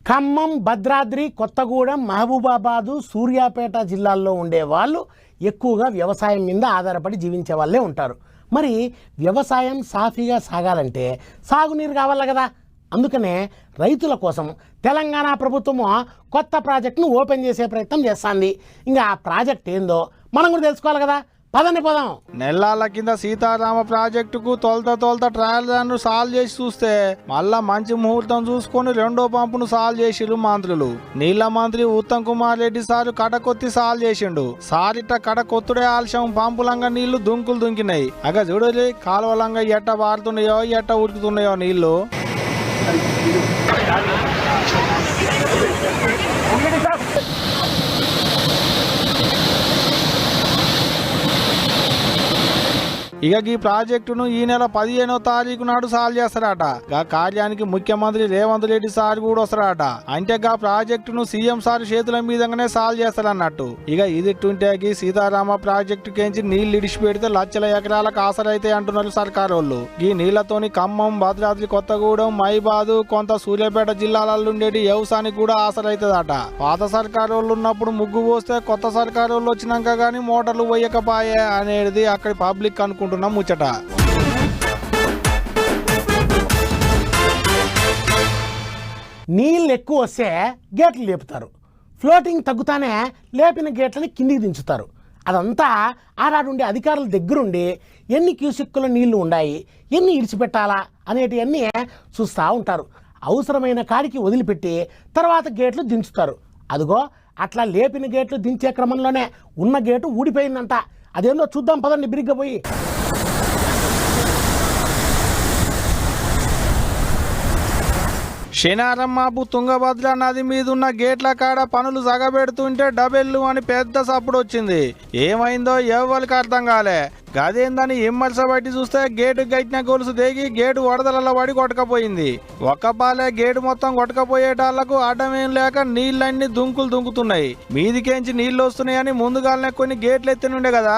ఖమ్మం, భద్రాద్రి, కొత్తగూడెం, మహబూబాబాదు, సూర్యాపేట జిల్లాల్లో ఉండే వాళ్ళు ఎక్కువగా వ్యవసాయం మీద ఆధారపడి జీవించే వాళ్ళే ఉంటారు. మరి వ్యవసాయం సాఫీగా సాగాలంటే సాగునీరు కావాలి కదా. అందుకనే రైతుల కోసం తెలంగాణ ప్రభుత్వము కొత్త ప్రాజెక్టును ఓపెన్ చేసే ప్రయత్నం చేస్తుంది. ఇంకా ఆ ప్రాజెక్ట్ ఏందో మనం కూడా తెలుసుకోవాలి కదా. పదండి పోదాం. నెల్లాల కింద సీతారామ ప్రాజెక్టుకు తొలత ట్రయల్ రన్ సాల్వ్ చేసి చూస్తే మళ్ళా మంచి ముహూర్తం చూసుకొని రెండో పంపును సాల్వ్ చేసిరు మంత్రులు. నీళ్ల మంత్రి ఉత్తమ్ కుమార్ రెడ్డి సారు కడకొత్తి సాల్వ్ చేసిండు. సారిట కడకొత్తుడే ఆలస్యం, పంపులంగా నీళ్లు దుంకులు దుంకినాయి. అగ చూడలే కాలువలంగా ఎట్ట పారుతున్నాయో ఎట్ట ఉడుకుతున్నాయో నీళ్లు. ఇక ఈ ప్రాజెక్టును ఈ నెల 15వ తారీఖు నాడు సాల్వ్ చేస్తారట. గా కార్యానికి ముఖ్యమంత్రి రేవంత్ రెడ్డి సార్ కూడా వస్తారట. అంటే గా ప్రాజెక్టును సీఎం సార్ చేతుల మీదగానే సాల్వ్ చేస్తారన్నట్టు. ఇక ఇది సీతారామ ప్రాజెక్టు కేంచి నీళ్లు ఇడిచి పెడితే లక్షల ఎకరాలకు ఆసరైతే అంటున్నారు సర్కారు వాళ్ళు. ఈ నీళ్లతోని ఖమ్మం, భద్రాద్రి, కొత్తగూడెం, మైబాదు, కొంత సూర్యాపేట జిల్లాలలో ఉండేటి వ్యవసాయానికి కూడా ఆసరైతుందట. పాత సర్కారు వాళ్ళు ఉన్నప్పుడు ముగ్గు పోస్తే కొత్త సర్కారు వాళ్ళు వచ్చినాక గానీ మోటార్లు పోయకపాయే అనేది అక్కడి పబ్లిక్ అనుకుంటున్నారు ముచ్చట. నీళ్ళు ఎక్కువ వస్తే గేట్లు లేపుతారు. ఫ్లోటింగ్ తగ్గుతానే లేపిన గేట్లని కిందికి దించుతారు. అదంతా ఆడాడుండే అధికారుల దగ్గరుండి ఎన్ని క్యూసిక్కుల నీళ్లు ఉన్నాయి, ఎన్ని ఇడిచిపెట్టాలా అనేటివన్నీ చూస్తూ ఉంటారు. అవసరమైన కాడికి వదిలిపెట్టి తర్వాత గేట్లు దించుతారు. అదిగో అట్లా లేపిన గేట్లు దించే క్రమంలోనే ఉన్న గేటు ఊడిపోయిందంట. అదేందో చూద్దాం పదండి బిరిగ్గా పోయి. శనారమ్మాపు తుంగభద్ర నది మీద ఉన్న గేట్ల కాడ పనులు సగబెడుతుంటే డబెల్లు అని పెద్ద సప్పుడు వచ్చింది. ఏమైందో ఎవరికి అర్థం కాలే. గదేందని ఇమ్మర్స బట్టి చూస్తే గేటు గట్టిన గొలుసు దేగి గేటు వడదలలో పడి కొట్టకపోయింది. ఒక్కపాలే గేటు మొత్తం కొట్టకపోయేటాళ్లకు అడ్డమేం లేక నీళ్ళన్నీ దుంకులు దుంకుతున్నాయి. మీదికేంచి నీళ్లు వస్తున్నాయని ముందుగానే కొన్ని గేట్లు ఎత్తినుండే కదా.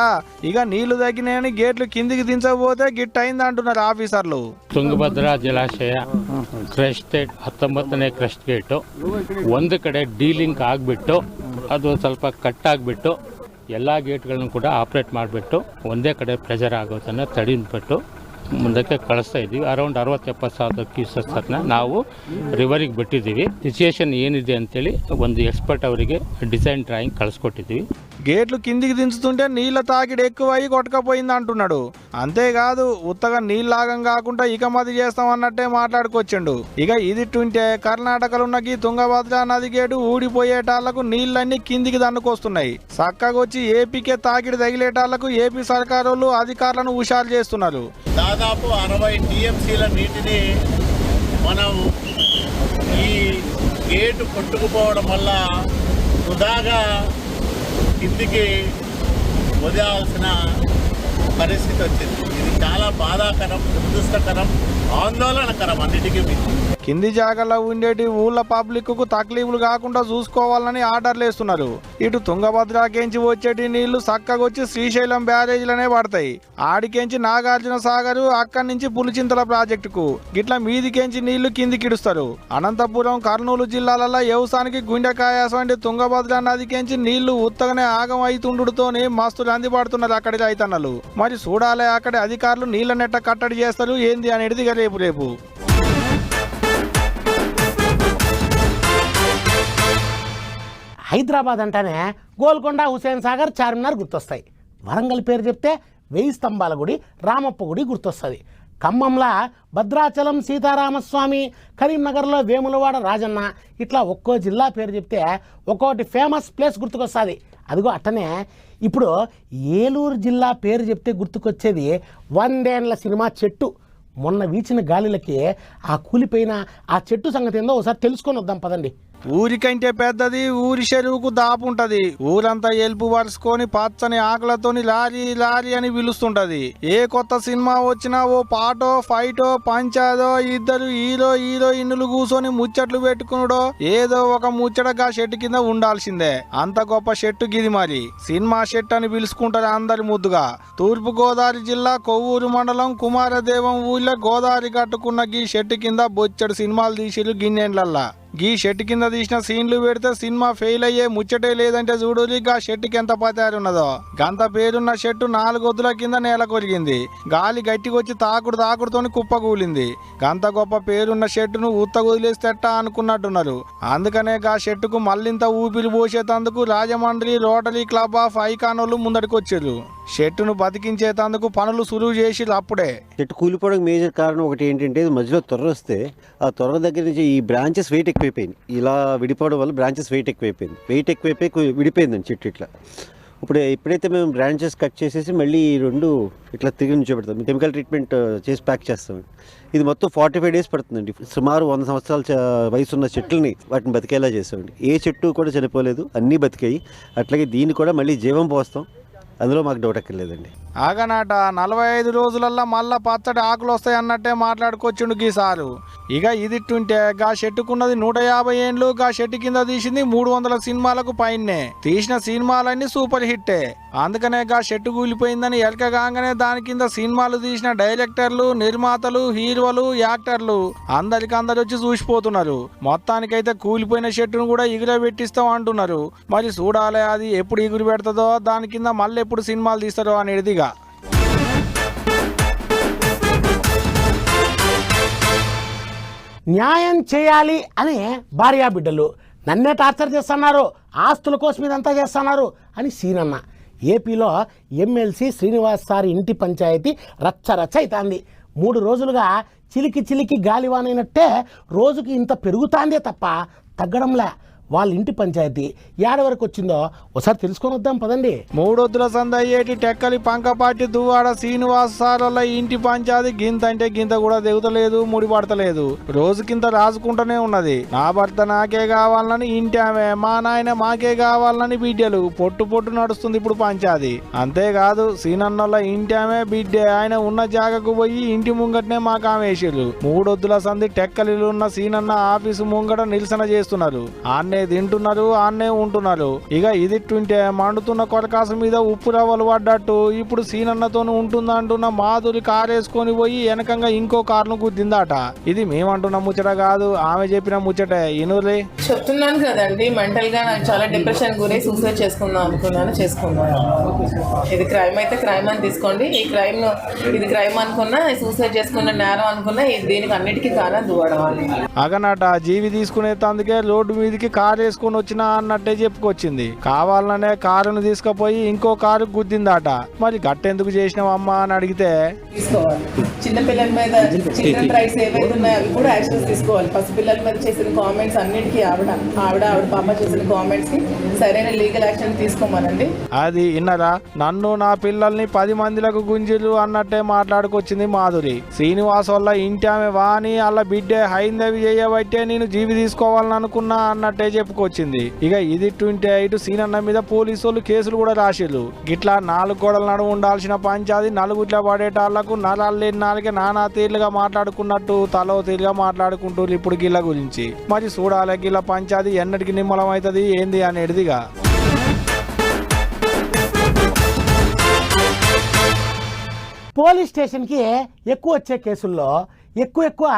ఇక నీళ్లు తగ్గినాయని గేట్లు కిందికి దించకపోతే గిట్ అయింది అంటున్నారు ఆఫీసర్లు. ತುಂಗಭದ್ರಾ ಜಲಾಶಯ ಕ್ರಸ್ಟ್ 19ನೇ ಕ್ರಸ್ಟ್ ಗೇಟು ಒಂದು ಕಡೆ ಡೀಲಿಂಕ್ ಆಗಿಬಿಟ್ಟು ಅದು ಸ್ವಲ್ಪ ಕಟ್ ಆಗಿಬಿಟ್ಟು ಎಲ್ಲ ಗೇಟ್ಗಳನ್ನು ಕೂಡ ಆಪ್ರೇಟ್ ಮಾಡಿಬಿಟ್ಟು ಒಂದೇ ಕಡೆ ಪ್ರೆಷರ್ ಆಗೋದನ್ನು ತಡೆದ್ಬಿಟ್ಟು ಮುಂದಕ್ಕೆ ಕಳಿಸ್ತಾ ಇದ್ದೀವಿ. ಅರೌಂಡ್ 60-70 ಸಾವಿರ ಕ್ಯೂಸೆಕ್ಸನ್ನು ನಾವು ರಿವರಿಗೆ ಬಿಟ್ಟಿದ್ದೀವಿ. ಸಿಚುಯೇಷನ್ ಏನಿದೆ ಅಂತೇಳಿ ಒಂದು ಎಕ್ಸ್ಪರ್ಟ್ ಅವರಿಗೆ ಡಿಸೈನ್ ಡ್ರಾಯಿಂಗ್ ಕಳಿಸ್ಕೊಟ್ಟಿದ್ದೀವಿ. గేట్లు కిందికి దించుతుంటే నీళ్ల తాకిడి ఎక్కువయ్యి కొట్టకపోయింది అంటున్నాడు. అంతేకాదు ఉత్తగా నీళ్ళాగం కాకుండా ఇక మది చేస్తామన్నట్టే మాట్లాడుకొచ్చిండు. ఇక ఇదిట్టుంటే కర్ణాటకలో ఉన్న ఈ తుంగభద్ర నది గేటు ఊడిపోయేటాళ్లకు నీళ్లన్నీ కిందికి దన్నుకొస్తున్నాయి. చక్కగా వచ్చి ఏపీకే తాకిడి తగిలేటాళ్లకు ఏపీ సర్కారు అధికారులను హుషారు చేస్తున్నారు. దాదాపు 60 టీఎంసీల నీటిని మనం ఈ గేటు కొట్టుకుపోవడం వల్ల వృధాగా కిందికి వదిలాల్సిన పరిస్థితి వచ్చింది. ఇది చాలా బాధాకరం, దురదృష్టకరం, ఆందోళనకరం అన్నిటికీ. కింది జాగాలో ఉండేటి ఊళ్ళ పబ్లిక్ కు తక్లీఫ్లు కాకుండా చూసుకోవాలని ఆర్డర్లు వేస్తున్నారు. ఇటు తుంగభద్రకేంచి వచ్చేటి నీళ్లు చక్కగొచ్చి శ్రీశైలం బ్యారేజీలనే పడతాయి. ఆడికేంచి నాగార్జున సాగర్, అక్కడి నుంచి పులిచింతల ప్రాజెక్టుకు గిట్ల మీదికేంచి నీళ్లు కిందికిడుస్తారు. అనంతపురం, కర్నూలు జిల్లాలలో వ్యవసాయానికి గుండెకాయ వంటి తుంగభద్ర నదికేంచి నీళ్లు ఉత్తగానే ఆగం అవుతుండుతోనే మస్తులు అందిపడుతున్నారు అక్కడి రైతన్నలు. మరి చూడాలి అక్కడి అధికారులు నీళ్ల నెట్ట కట్టడి చేస్తారు ఏంది అనేది రేపు. హైదరాబాద్ అంటేనే గోల్కొండ, హుసేన్ సాగర్, చార్మినార్ గుర్తొస్తాయి. వరంగల్ పేరు చెప్తే 1000 స్తంభాల గుడి, రామప్ప గుడి గుర్తొస్తుంది. ఖమ్మంలో భద్రాచలం సీతారామస్వామి, కరీంనగర్లో వేములవాడ రాజన్న, ఇట్లా ఒక్కో జిల్లా పేరు చెప్తే ఒక్కోటి ఫేమస్ ప్లేస్ గుర్తుకొస్తుంది. అదిగో అట్టనే ఇప్పుడు ఏలూరు జిల్లా పేరు చెప్తే గుర్తుకొచ్చేది 100 ఏళ్ల సినిమా చెట్టు. మొన్న వీచిన గాలిలకి ఆ కూలిపోయిన ఆ చెట్టు సంగతి ఏందో ఒకసారి తెలుసుకొని వద్దాం పదండి. ఊరికంటే పెద్దది ఊరి చెరువుకు దాపుంటది. ఊరంతా ఎలుపు వరుసుకొని పచ్చని ఆకులతోని లారీ లారీ అని పిలుస్తుంటది. ఏ కొత్త సినిమా వచ్చినా ఓ పాటో, ఫైటో, పంచాదో, ఇద్దరు హీరోయిన్లు కూర్చొని ముచ్చట్లు పెట్టుకునుడో ఏదో ఒక ముచ్చటగా చెట్టు కింద ఉండాల్సిందే. అంత గొప్ప చెట్టు గిది. మరి సినిమా చెట్టు అని పిలుచుకుంటారు అందరి ముద్దుగా. తూర్పు గోదావరి జిల్లా కొవ్వూరు మండలం కుమారదేవం ఊళ్ళో గోదావరి కట్టుకున్న గీ చెట్టు కింద బొచ్చడు సినిమాలు తీసిరు గిన్నెండ్లల్లా. గీ షెట్ కింద తీసిన సీన్లు పెడితే సినిమా ఫెయిల్ అయ్యే ముచ్చటే లేదంటే చూడలి గా షెట్కి ఎంత పతారు ఉన్నదో. గంత పేరున్న షెట్టు 4 గొద్దుల కింద నేల కొరిగింది. గాలి గట్టికొచ్చి తాకుడుతోని కుప్పకూలింది. గంత గొప్ప పేరున్న షెట్టును ఉత్త వదిలేస్తేట్టా అనుకున్నట్టున్నారు. అందుకనే గా షెట్టుకు మళ్ళింత ఊపిరి పోసేటందుకు రాజమండ్రి రోటరీ క్లబ్ ఆఫ్ ఐకానోళ్ళు ముందడికి వచ్చారు. షెట్టును బతికించేటందుకు పనులు సులువు చేసి అప్పుడే. చెట్టు కూలిపోవడానికి మేజర్ కారణం ఒకటి ఏంటంటే మధ్యలో తొర్ర వస్తే ఆ తొర్ర దగ్గర నుంచి ఈ బ్రాంచెస్ వెయిట్ ఎక్కువైపోయింది. ఇలా విడిపోవడం వల్ల బ్రాంచెస్ వెయిట్ ఎక్కువైపోయి విడిపోయిందండి చెట్టు ఇట్లా. ఎప్పుడైతే మేము బ్రాంచెస్ కట్ చేసేసి మళ్ళీ ఈ 2 ఇట్లా తిరిగి నుంచోబెడతాం, కెమికల్ ట్రీట్మెంట్ చేసి ప్యాక్ చేస్తామండి. ఇది మొత్తం 45 days పడుతుందండి. సుమారు 100 సంవత్సరాల వయసున్న చెట్లని వాటిని బతికేలా చేస్తామండి. ఏ చెట్టు కూడా చనిపోలేదు, అన్నీ బతికాయి. అట్లాగే దీన్ని కూడా మళ్ళీ జీవం పోస్తాం, అందులో మాకు డౌట్ ఎక్కర్లేదండి. ఆగనాట 45 రోజులల్లా మళ్ళా పచ్చడి ఆకులు వస్తాయి అన్నట్టే మాట్లాడుకొచ్చిండు గీసారు. ఇక ఇదిట్టుంటే గా షెట్టుకున్నది 150 ఏండ్లు. గా షెట్టు కింద తీసింది 300 సినిమాలకు పైనే. తీసిన సినిమాలన్నీ సూపర్ హిట్టే. అందుకనే గా షెట్టు కూలిపోయిందని ఎలకగానే దాని కింద సినిమాలు తీసిన డైరెక్టర్లు, నిర్మాతలు, హీరోలు, యాక్టర్లు అందరు వచ్చి చూసిపోతున్నారు. మొత్తానికైతే కూలిపోయిన షెట్టును కూడా ఎగురబెట్టిస్తాం అంటున్నారు. మరి చూడాలి అది ఎప్పుడు ఎగురు పెడుతుందో, దాని కింద మళ్ళీ ఎప్పుడు సినిమాలు తీస్తారో అనేదిగా. న్యాయం చేయాలి అనే భార్యా బిడ్డలు నన్నే టార్చర్ చేస్తున్నారు, ఆస్తుల కోసం ఇదంతా చేస్తున్నారు అని సీనన్న. ఏపీలో ఎమ్మెల్సీ శ్రీనివాస్ సార్ ఇంటి పంచాయతీ రచ్చ అవుతుంది. 3 రోజులుగా చిలికి గాలివానైనట్టే రోజుకి ఇంత పెరుగుతాందే తప్ప తగ్గడంలే. వాళ్ళ ఇంటి పంచాయతీ ఏడ వరకు వచ్చిందో ఒకసారి తెలుసుకొని వద్దాం పదండి. 3 వద్దుల సందయ్యేటి టెక్కలి పంకపాటి దువ్వాడ శ్రీనివాస్ సార్ల ఇంటి పంచాయతీ గింత అంటే గింత కూడా దిగుతలేదు, ముడిపడతలేదు. రోజుకింత రాసుకుంటూనే ఉన్నది. నా భర్త నాకే కావాలని ఇంటి ఆమె, మా నాయన మాకే కావాలని బిడ్డలు. పొట్టు నడుస్తుంది ఇప్పుడు పంచాయతీ. అంతేకాదు సీనన్నోళ్ళ ఇంటి ఆమె బిడ్డే ఆయన ఉన్న జాగకు పోయి ఇంటి ముంగటనే మాకు ఆమెషులు. 3 వద్దుల సంది టెక్కలిలో ఉన్న సీనన్న ఆఫీసు ముంగట నిరసన చేస్తున్నారు. ఆన్నే తింటున్నారు, ఆన్నే ఉంటున్నారు. ఇక ఇదిట్టుంటే మండుతున్న కొరకాసు మీద ఉప్పు రవ్వలు పడ్డట్టు ఇప్పుడు సీనన్నతో ఉంటుందంటున్న మాధురి కారేసుకొని పోయి వెనకంగా ఇంకో కారును గుద్దిందాట. ఇది మేమంటున్న ముచ్చట కాదు, ఆమె చెప్పిన ముచ్చటే. ఇనురే చెప్తున్నాను కదండి, మెంటల్ గా నాకు చాలా డిప్రెషన్ గురై సూసైడ్ చేసుకుందాం చేసుకున్నాను. ఇది క్రైమ్ అయితే క్రైమ్ అని తీసుకోండి. ఈ క్రైమ్ ఇది క్రైమ్ అనుకున్నా, సూసైడ్ చేసుకున్న నేరం అనుకున్నా, దీనికి అన్నిటికీ కారణం దువ్వడం. అగనట జీవి తీసుకునే తందుకే రోడ్డు మీదకి కారు వేసుకుని వచ్చినా అన్నట్టే చెప్పుకొచ్చింది. కావాలనే కారును తీసుకుపోయి ఇంకో కారు గుద్దిందాట. మరి గట్టెందుకు చేసినావమ్మా అని అడిగితే తీసుకోవాలి. చిన్నపిల్లల మీద చిల్డ్రన్ రైట్స్ ఏవైతే ఉన్నాయో అవి కూడా యాక్షన్స్ తీసుకోవాలి. పసిపిల్లల మీద చేసిన కామెంట్స్ అన్నిటికీ ఆవిడ బామ్మ చేసిన కామెంట్స్ కి సరైన లీగల్ యాక్షన్ తీసుకోమనండి. అది ఇన్నరా నన్ను నా పిల్లల్ని 10 మందిలకు గుంజిలు అన్నట్టే మాట్లాడుకొచ్చింది మాధురి. శ్రీనివాస్ వల్ల ఇంటి ఆమె వాని అలా బిడ్డే హైందవి చేయబట్టే నేను జీవి తీసుకోవాలని అనుకున్నా అన్నట్టే చెప్పుకొచ్చింది. ఇక ఇదిట్టుంటే ఇటు సీనన్న మీద పోలీసు వాళ్ళు కేసులు కూడా రాసిర్రు. గిట్లా 4 గోడల నడుము ఉండాల్సిన పంచాది నలుగుట్ల పడేటాళ్లకు నరాలు లేని నాలుగే నానా తీర్లుగా మాట్లాడుకున్నట్టు తలో తీరుగా మాట్లాడుకుంటూ ఇప్పుడు గిల్ల గురించి. మరి చూడాలి గిల్ల పంచాది ఎన్నటికి నిమ్మలం అవుతుంది ఏంది అనేదిగా. పోలీస్ స్టేషన్కి ఎక్కువ వచ్చే కేసుల్లో ఎక్కువ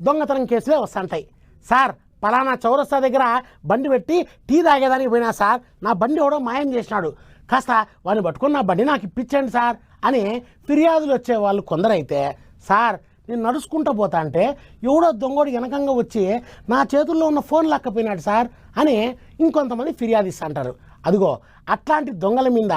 దొంగతనం కేసులే వస్తుంటాయి. సార్ పలానా చౌరస్తా దగ్గర బండి పెట్టి టీ తాగేదానికి పోయినా సార్, నా బండి ఎవడో మాయం చేసినాడు, కాస్త వాడిని పట్టుకుని నా బండి నాకు ఇప్పించండి సార్ అని ఫిర్యాదులు వచ్చే వాళ్ళు కొందరైతే, సార్ నేను నడుచుకుంటూ పోతా అంటే ఎవడో దొంగోడు వెనకంగా వచ్చి నా చేతుల్లో ఉన్న ఫోన్ లక్కపోయినాడు సార్ అని ఇంకొంతమంది ఫిర్యాదు ఇస్తుంటారు. అదిగో అట్లాంటి దొంగల మీద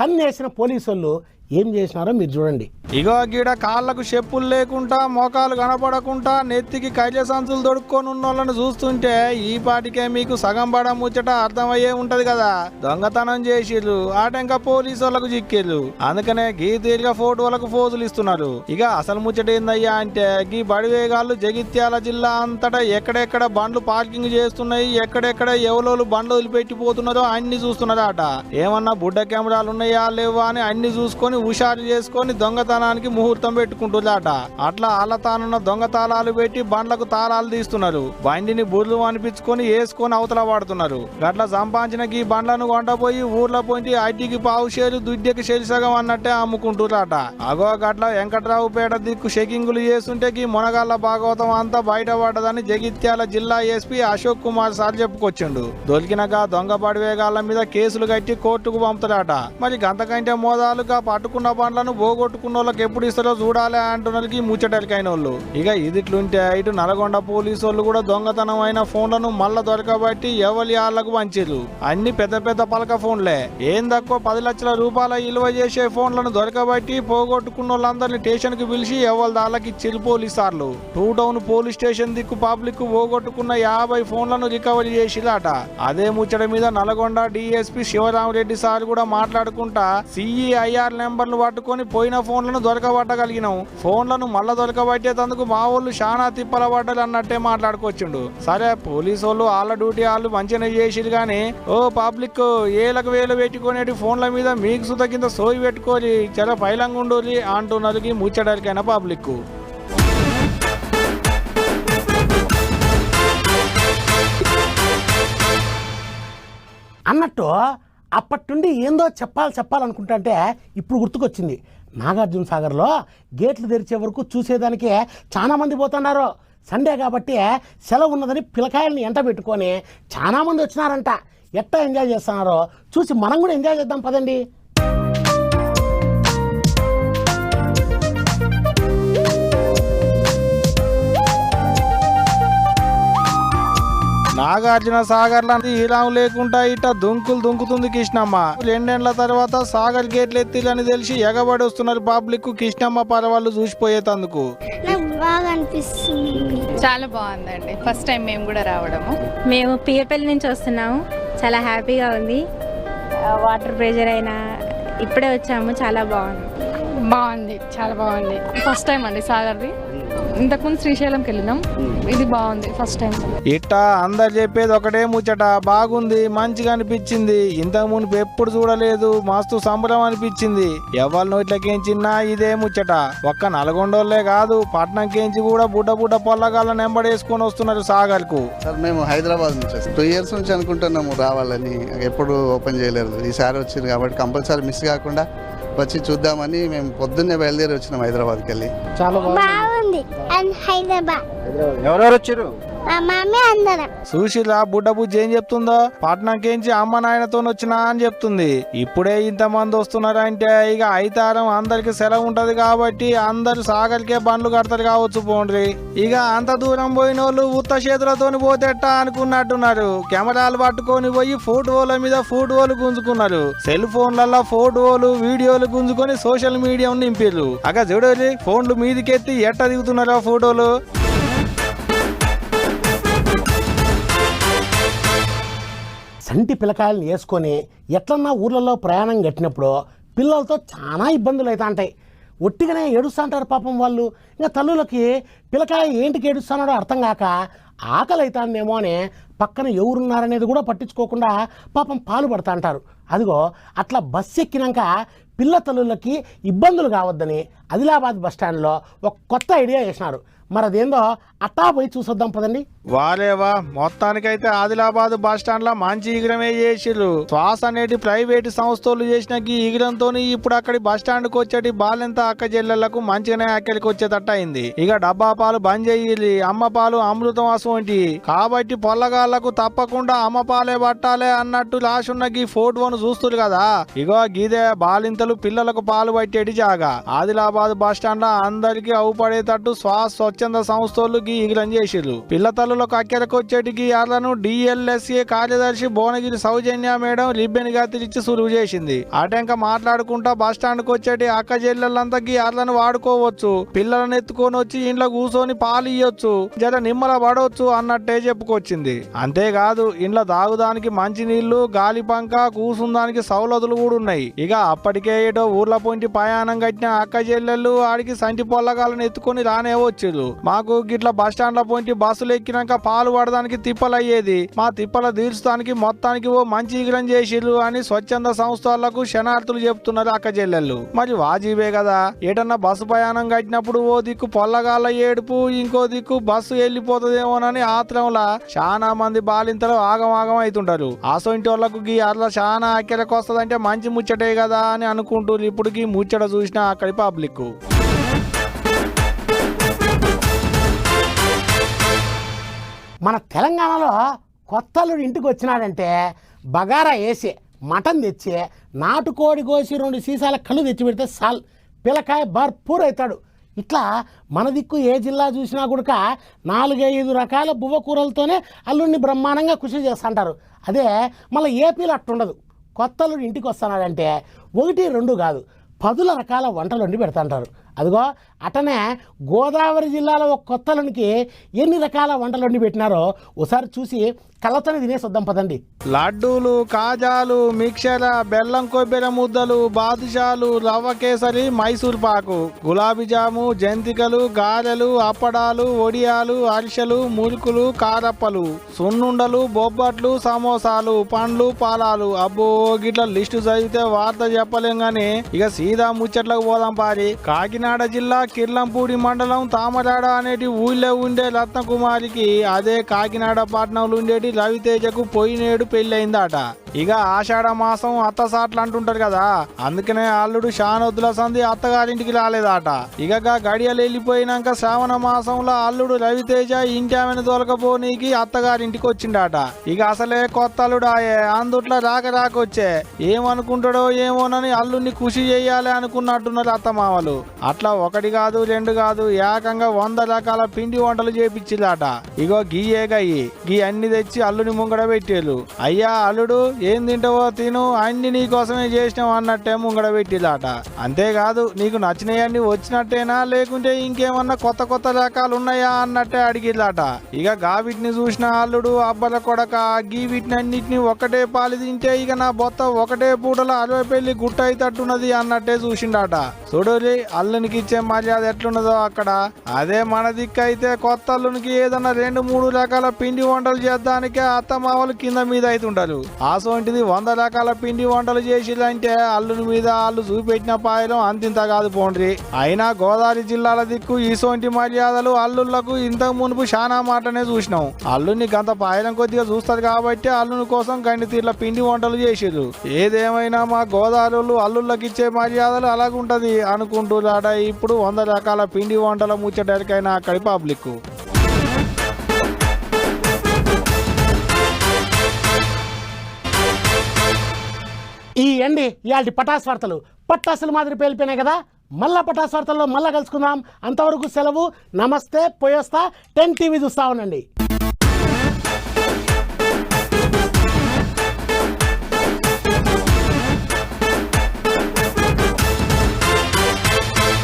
కన్నేసిన పోలీసు వాళ్ళు ఏం చేసినారో మీరు చూడండి. ఇగో గీడ కాళ్ళకు చెప్పులు లేకుండా మోకాలు కనపడకుండా నెత్తికి కైల సంచులు దొడుక్కొని ఉన్న వాళ్ళని చూస్తుంటే ఈ పాటికే మీకు సగం పడ ముచ్చట అర్థమయ్యే ఉంటది కదా. దొంగతనం చేసిర్రు, ఆటంక పోలీసు వాళ్ళకు చిక్కిర్రు. అందుకనే గీ తీరుగా ఫోటోలకు ఫోజులు ఇస్తున్నారు. ఇక అసలు ముచ్చట ఏందయ్యా అంటే గీ బడివేగాళ్ళు జగిత్యాల జిల్లా అంతటా ఎక్కడెక్కడ బండ్లు పార్కింగ్ చేస్తున్నాయి, ఎక్కడెక్కడ ఎవరోళ్ళు బండ్లు వదిలిపెట్టిపోతున్నారో అన్ని చూస్తున్నారట. ఏమన్నా బుడ్డ కెమెరాలు ఉన్నాయా లేవా అని అన్ని చూసుకొని చేసుకొని హుషారు చేసుకొని దొంగతనానికి ముహూర్తం పెట్టుకుంటున్నారట. అట్లా ఆలతానున్న దొంగ తాళాలు పెట్టి బండ్లకు తాళాలు తీస్తున్నారు. బండిని బుర్లు అనిపించుకొని వేసుకొని అవతల పడుతున్నారు. గట్లా సంపాదించిన ఈ బండ్లను కొండపోయి ఊర్లో పోయి ఐటీకి పావు షేరు దుడ్డకి సగం అన్నట్టే అమ్ముకుంటున్నారట. అగో గట్ల వెంకట్రావు పేట దిక్కు చెకింగులు చేస్తుంటే ఈ మునగాళ్ళ భాగవతం అంతా బయటపడ్డదని జగిత్యాల జిల్లా ఎస్పీ అశోక్ కుమార్ సార్ చెప్పుకొచ్చిండు. దొరికినగా దొంగ పడివేగాళ్ళ మీద కేసులు కట్టి కోర్టుకు పంపుతారట. మరి గంతకంటే మోదాలుగా పట్టుకున్న బండ్లను పోగొట్టుకున్న వాళ్ళకి ఎప్పుడు ఇస్తారో చూడాలి అంటున్నారు ముచ్చటలికైన వాళ్ళు. ఇక ఇదిట్లుంటే ఇటు నల్గొండ పోలీసు వాళ్ళు కూడా దొంగతనం అయిన ఫోన్లను మళ్ళా దొరకబట్టి ఎవరి ఆళ్లకు పంచిరు. అన్ని పెద్ద పెద్ద పలక ఫోన్లే. ఏం తక్కువ 10 లక్షల రూపాయల విలువ చేసే ఫోన్లను దొరకబట్టి పోగొట్టుకున్న వాళ్ళందరినీ స్టేషన్ కి పిలిచి ఎవరి దాళ్ళకి ఇచ్చిరు పోలీసార్లు. 2 టౌన్ పోలీస్ స్టేషన్ దిక్కు పబ్లిక్ పోగొట్టుకున్న 50 ఫోన్లను రికవరీ చేసిరాట. అదే ముచ్చట మీద నల్గొండ డిఎస్పీ శివరామరెడ్డి సార్ కూడా మాట్లాడుకుంటా సిఈఐఆర్ నెంబర్లు పట్టుకొని పోయిన ఫోన్లను దొరకబట్టగలిగినాం. ఫోన్లను మళ్ళా దొరకబట్టేందుకు మా వాళ్ళు చాలా తిప్పల పడ్డారు అన్నట్టే మాట్లాడుకొచ్చిండు. సరే పోలీసు వాళ్ళు వాళ్ళ డ్యూటీ వాళ్ళు మంచిగా చేసిరు గానీ ఓ పబ్లిక్ ఏలకు వేలు పెట్టుకునేటి ఫోన్ల మీద మీకు సుత కింద సోయి పెట్టుకోరి చాలా పైలంగా ఉండోరి అంటున్నారు ముచ్చడానికైనా పబ్లిక్. అన్నట్టు అప్పటి నుండి ఏందో చెప్పాలనుకుంటుంటే ఇప్పుడు గుర్తుకొచ్చింది. నాగార్జున సాగర్లో గేట్లు తెరిచే వరకు చూసేదానికి చాలా మంది పోతున్నారు. సండే కాబట్టి సెలవు ఉన్నదని పిల్లకాయల్ని ఎంట పెట్టుకొని చాలా మంది వచ్చినారంట. ఎట్టా ఎంజాయ్ చేస్తున్నారో చూసి మనం కూడా ఎంజాయ్ చేద్దాం పదండి. నాగార్జున సాగర్ లాంటి ఈరాం లేకుండా ఇట దుంకుతుంది కృష్ణమ్మ. 2 ఏళ్ల తర్వాత సాగర్ గేట్లు ఎత్తిలని తెలిసి ఎగబడి వస్తున్నారు పబ్లిక్ కృష్ణమ్మ పరవాళ్ళు చూసిపోయేందుకు. బాగా అనిపిస్తుంది. చాలా బాగుందండి. ఫస్ట్ టైం మేము కూడా రావడము. మేము పీర్పల్లి నుంచి వస్తున్నాము. చాలా హ్యాపీగా ఉంది. వాటర్ ప్రెజర్ అయినా ఇప్పుడే వచ్చాము. చాలా బాగుంది, చాలా బాగుంది. ఫస్ట్ టైం అండి సాగర్ది. ఇంతకుముందు శ్రీశైలంకి వెళ్ళినాం. ఇది బాగుంది ఫస్ట్ టైం. ఇట్టా అందరు చెప్పేది ఒకటే ముచ్చట, బాగుంది, మంచిగా అనిపించింది, ఇంతకు మునుపు ఎప్పుడు చూడలేదు, మస్తు సంబరం అనిపించింది. ఎవరి నోట్లకేంచిన్నా ఇదే ముచ్చట. ఒక్క నల్గొండోళ్లే కాదు, పట్నం కేంచి కూడా బుడ్డ పొల్లగాళ్ళ నెంబడేసుకొని వస్తున్నారు సాగర్ కు. సార్ మేము హైదరాబాద్ నుంచి 2 ఇయర్స్ నుంచి అనుకుంటున్నాము రావాలని, ఎప్పుడు ఓపెన్ చేయలేదు. ఈసారి వచ్చింది కాబట్టి కంపల్సరీ మిస్ కాకుండా వచ్చి చూద్దామని మేము పొద్దున్నే బయలుదేరి వచ్చినాం హైదరాబాద్కి వెళ్ళి. చాలా బాగుంది. అండ్ హైదరాబాద్ ఎవరెవరు వచ్చారు? మా మమ్మీ అందరం. సుశీల బుడ్డ బుజ్జి ఏం చెప్తుందో, పట్నంకేంచి అమ్మ నాయనతో వచ్చినా అని చెప్తుంది. ఇప్పుడే ఇంతమంది వస్తున్నారంటే ఇక ఐతారం అందరికి సెలవు ఉంటది కాబట్టి అందరు సాగర్కే బండ్లు కడతారు కావచ్చు పోండ్రి. ఇక అంత దూరం పోయిన వాళ్ళు ఉత్త చేతులతో పోతేట అనుకున్నట్టున్నారు. కెమెరాలు పట్టుకొని పోయి ఫోటోల మీద ఫోటోలు గుంజుకున్నారు. సెల్ ఫోన్లలో ఫోటోలు వీడియోలు గుంజుకొని సోషల్ మీడియా నింపారు. అగా చూడాలి ఫోన్లు మీదికెత్తి ఎట్ట దిగుతున్నారో ఫోటోలు. సంటి పిల్లకాయలను వేసుకొని ఎట్లన్నా ఊర్లలో ప్రయాణం కట్టినప్పుడు పిల్లలతో చాలా ఇబ్బందులు అవుతా ఉంటాయి. ఒట్టిగానే ఏడుస్తుంటారు పాపం వాళ్ళు. ఇంకా తల్లులకి పిల్లకాయ ఏంటికి ఏడుస్తున్నాడో అర్థం కాక ఆకలి అవుతాందేమో అని పక్కన ఎవరున్నారనేది కూడా పట్టించుకోకుండా పాపం పాలు పడతా అంటారు. అదిగో అట్లా బస్సు ఎక్కినాక పిల్ల తల్లులకి ఇబ్బందులు కావద్దని ఆదిలాబాద్ బస్టాండ్లో ఒక కొత్త ఐడియా చేసినారు. మరి అదేందో అట్టా పోయి చూసొద్దాం పదండి. వారేవా, మొత్తానికైతే ఆదిలాబాద్ బస్ స్టాండ్ లో మంచి ఈగరమే చేసిర్రు. శ్వాస అనేది ప్రైవేట్ సంస్థలు చేసిన ఈగరంతో ఇప్పుడు అక్కడి బస్ స్టాండ్ కు వచ్చేటి బాలెంత అక్క చెల్లెళ్లకు మంచిగానే అక్కడికి వచ్చేటట్టు అయింది. ఇక డబ్బా పాలు బంద్ చెయ్యి, అమ్మ పాలు అమృతం అసోంటి కాబట్టి పొల్లగాళ్లకు తప్పకుండా అమ్మ పాలే పట్టాలే అన్నట్టు రాసున్న ఈ ఫోటోను చూస్తున్నారు కదా. ఇగో గీదే బాలింతలు పిల్లలకు పాలు పట్టేటి జాగా. ఆదిలాబాద్ బస్ స్టాండ్ లో అందరికి అవుపడేటట్టు స్వచ్ఛంద సంస్థలు ఈగరం చేసిర్రు. పిల్ల తల్లులకు అక్కడికి వచ్చేటికి యార్లను డిఎల్ఎస్ఏ కార్యదర్శి భువనగిరి సౌజన్య మేడం రిబ్బెన్ గాతిరిచ్చి సులువు చేసింది. అటెంక మాట్లాడుకుంటా బస్ స్టాండ్ కు వచ్చేటి అక్క చెల్లెళ్ళంతా యార్లను వాడుకోవచ్చు, పిల్లలను ఎత్తుకొని వచ్చి ఇంట్లో కూర్చొని పాలు ఇయ్యొచ్చు, జర నిమ్మల పడవచ్చు అన్నట్టే చెప్పుకొచ్చింది. అంతేకాదు ఇంట్లో తాగుదానికి మంచి నీళ్లు, గాలి పంక, కూసుందానికి సౌలతులు కూడా ఉన్నాయి. ఇక అప్పటికే ఏటో ఊర్ల పొంటి ప్రయాణం కట్టిన అక్క చెల్లెళ్ళు ఆడికి సంటి పొల్లగాలను ఎత్తుకొని రానే వచ్చిర్రు. మాకు గిట్ల బస్ స్టాండ్ల పోయి బస్సులు ఎక్కినాక పాలు పడడానికి తిప్పలయ్యేది, మా తిప్పల తీర్చడానికి మొత్తానికి ఓ మంచి ఈగ్రం చేసిర్రు అని స్వచ్ఛంద సంస్థలకు శనార్థులు చెప్తున్నారు అక్క చెల్లెళ్ళు. మరి వాజీబే కదా, ఏటన్నా బస్సు ప్రయాణం కట్టినప్పుడు ఓ దిక్కు పొల్లగాళ్ళ ఏడుపు, ఇంకో దిక్కు బస్సు వెళ్ళిపోతుందేమోనని ఆత్రంలా చాలా మంది బాలింతలు ఆగమాగం అవుతుంటారు. ఆసొంటి వాళ్ళకు గీ అట్లా చాలా అక్కడికి వస్తుందంటే మంచి ముచ్చటే కదా అని అనుకుంటూ ఇప్పటికి ముచ్చట చూసిన అక్కడి పబ్లిక్. మన తెలంగాణలో కొత్తల్లుడు ఇంటికి వచ్చినాడంటే బగారా వేసి మటన్ తెచ్చి నాటుకోడి కోసి 2 సీసాల కళ్ళు తెచ్చి పెడితే సాల్ పిల్లకాయ భర్పూర్ అవుతాడు. ఇట్లా మన దిక్కు ఏ జిల్లా చూసినా కూడా 4-5 రకాల బువ్వ కూరలతోనే అల్లుడిని బ్రహ్మాండంగా కృషి చేస్తుంటారు. అదే మళ్ళీ ఏపీలో అట్టుండదు. కొత్తల్లుడు ఇంటికి వస్తున్నాడంటే 1-2 కాదు 10 రకాల వంటలు వండి పెడతాంటారు. అదిగో అటనే గోదావరి జిల్లాలో ఒక కొత్తలునికి ఎన్ని రకాల వంటలు వండి పెట్టినారో ఒకసారి చూసి కళ్ళతోనే తినేసి వద్దాం పదండి. లడ్డూలు, కాజాలు, మిక్చర్, బెల్లం కొబ్బరి ముద్దలు, బాదుషాలు, రవ్వ కేసరి, మైసూర్ పాకు, గులాబీ జాము, జంతికలు, గారెలు, అప్పడాలు, ఒడియాలు, అరిసెలు, మురుకులు, కారప్పలు, సున్నుండలు, బొబ్బట్లు, సమోసాలు, పండ్లు, పాలాలు. అబ్బో గిట్ల లిస్టు చదివితే వార్త చెప్పలేం గాని ఇక సీదా ముచ్చట్లకు పోదాం పారి. కాకినాడ జిల్లా కిర్లంపూడి మండలం తామరాడ అనేటి ఊళ్ళో ఉండే రత్నకుమారికి అదే కాకినాడ పట్టణంలో ఉండేటి రవితేజకు పోయినేడు పెళ్ళయిందట. ఇక ఆషాఢ మాసం అత్తసాట్లు అంటుంటారు కదా, అందుకనే అల్లుడు షానొద్దుల సంధి అత్తగారింటికి రాలేదట. ఇక గడియలు వెళ్ళిపోయినాక శ్రావణ మాసంలో అల్లుడు రవితేజ ఇంటి ఆమెను తోలకపోనీకి అత్తగారింటికి వచ్చిండట. ఇక అసలే కొత్త అల్లుడు ఆయే, అందుట్లో రాకొచ్చే ఏమనుకుంటాడో ఏమోనని అల్లుడిని ఖుషి చేయాలి అనుకున్నట్టున్నారు అత్తమామలు. అట్లా 1 కాదు 2 కాదు ఏకంగా 100 రకాల పిండి వంటలు చేపించిలాట. ఇగో గీయేగయ్యి గీ అన్ని తెచ్చి అల్లుని ముంగడ పెట్టేళ్ళు. అయ్యా అల్లుడు ఏం తింటావో తిను, అన్ని నీకోసమే చేసినావు అన్నట్టే ముంగడ పెట్టిలాట. అంతేకాదు నీకు నచ్చినవన్నీ వచ్చినట్టేనా లేకుంటే ఇంకేమన్నా కొత్త రకాలు ఉన్నాయా అన్నట్టే అడిగిలాట. ఇక వీటిని చూసిన అల్లుడు అబ్బల కొడక గీ వీటినన్నిటిని ఒకటే పాలు తింటే ఇక నా బొత్త ఒకటే పూటలో 60 పెళ్లి గుట్ట అయితట్టున్నది అన్నట్టే చూసిండట. చూడరి అల్లునికి ఇచ్చే మర్యాద ఎట్లున్నదో అక్కడ. అదే మన దిక్కు అయితే కొత్త అల్లునికి ఏదన్నా 2-3 రకాల పిండి వంటలు చేద్దానికే అత్తమామలు కింద మీద అవుతుంటారు. ఆసోంటిది 100 రకాల పిండి వంటలు చేసిలంటే అల్లుని మీద అల్లు చూపెట్టిన పాయలం అంతింత కాదు పోండ్రి. అయినా గోదావరి జిల్లాల దిక్కు ఈసోంటి మర్యాదలు అల్లుళ్లకు ఇంతకు మునుపు శానా మాటనే చూసినాం. అల్లుని గంత పాయలం కొద్దిగా చూస్తారు కాబట్టి అల్లుని కోసం గండి తీర్ల పిండి వంటలు చేసిర్రు. ఏదేమైనా మా గోదావరి అల్లుళ్ళకి ఇచ్చే మర్యాదలు అలాగుంటది అనుకుంటున్నాడ. ఇప్పుడు 100 రకాల పిండి వంటల ముచ్చటరికైనా అక్కడి పబ్లిక్. ఈ ఇవాళ పటాస్ వార్తలు పట్టాసుల మాదిరి పేలిపోయినాయి కదా. మళ్ళా పటాస్ వార్తల్లో మళ్ళా కలుసుకుందాం. అంతవరకు సెలవు. నమస్తే. పోయేస్తా. 10 టీవీ చూస్తా ఉండండి.